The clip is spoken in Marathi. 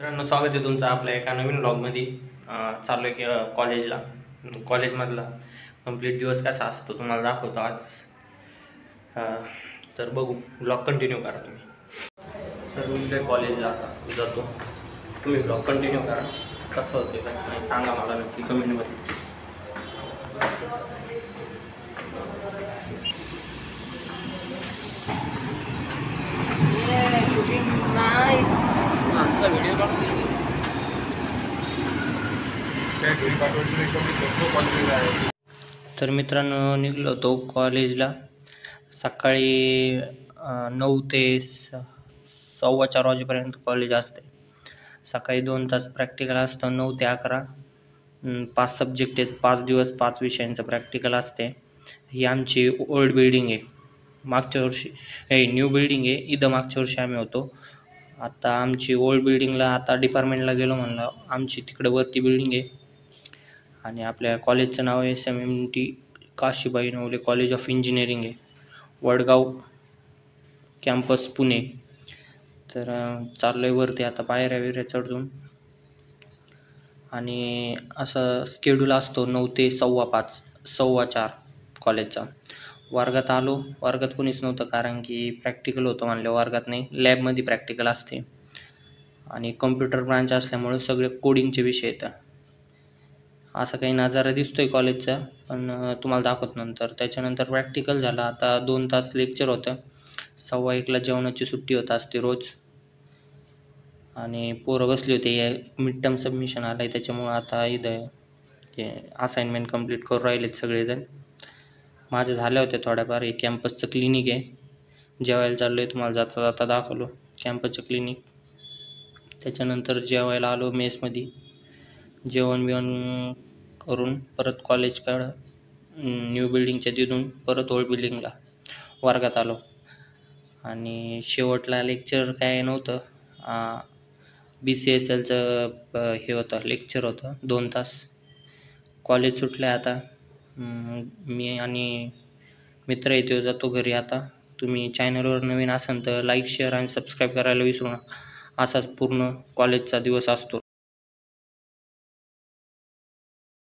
मित्रांनो, स्वागत आहे तुमचं आपल्या एका नवीन ब्लॉगमध्ये. चाललो आहे की कॉलेजला. कॉलेजमधला कंप्लीट दिवस कसा असतो तुम्हाला दाखवतो आज. तर बघू, ब्लॉग कंटिन्यू करा तुम्ही. तर मी इकडे कॉलेजला आता जातो. तुम्ही ब्लॉग कंटिन्यू करा. कसं होतं का नाही सांगा मला नक्की कमेंटमध्ये. आमचा व्हिडिओ तर मित्रांनो, निघलो होतो कॉलेजला सकाळी 9 ते 4:15 वाजेपर्यंत कॉलेज असते. सकाळी 2 तास प्रॅक्टिकल असतं, 9 ते 11. 5 सब्जेक्ट आहेत, 5 दिवस 5 विषयांचं प्रॅक्टिकल असते. ही आमची ओल्ड बिल्डिंग आहे. मागच्या वर्षी हे न्यू बिल्डिंग आहे, इथं मागच्या वर्षी आम्ही होतो. आता आमची ओल्ड बिल्डिंगला आता डिपार्टमेंटला गेलो म्हणलं, आमची तिकडं वरती बिल्डिंग आहे आणि आपल्या कॉलेजचं नाव आहे SMMT Kashibai Navale college of engineering आहे, वडगाव कॅम्पस पुणे. तर चाललो आहे वरती आता पायऱ्या बिऱ्या चढून. आणि असं स्केड्यूल असतो 9 ते 5:15 4:15 कॉलेजचा. वर्गात आलो, वर्गात कोणीच नव्हतं कारण की प्रॅक्टिकल होतं म्हणलं वर्गात नाही, लॅबमध्ये प्रॅक्टिकल असते आणि कम्प्युटर ब्रांच असल्यामुळे सगळे कोडिंगचे विषय येतात. असा काही नजारा दिसतोय कॉलेजचा, पण तुम्हाला दाखवत नंतर. त्याच्यानंतर प्रॅक्टिकल झालं. आता 2 तास लेक्चर होतं. 1:15ला जेवणाची सुट्टी होत असते रोज. आणि पोरं बसली होती, मिड टर्म सबमिशन आलं आहे त्याच्यामुळं आता इथं हे असाइनमेंट कंप्लीट करू राहिलेत सगळेजण. माझ्या झाल्या होत्या थोड्याफार. हे कॅम्पसचं क्लिनिक आहे, जेवायला चाललो आहे, तुम्हाला जाता जाता दाखवलो कॅम्पसचं क्लिनिक. त्याच्यानंतर जेवायला आलो मेसमध्ये. जेवण बिवण करून परत कॉलेजकडं न्यू बिल्डिंगच्या तिथून परत ओल्ड बिल्डिंगला वर्गात आलो. आणि शेवटला लेक्चर काय नव्हतं, BCSLचं हे होतं, लेक्चर होतं 2 तास. कॉलेज सुटलं आहे आता. मी आणि मित्र आहे तो जातो घरी आता. तुम्ही चॅनलवर नवीन असाल तर लाईक, शेअर आणि सबस्क्राईब करायला विसरू नका. असाच पूर्ण कॉलेजचा दिवस असतो.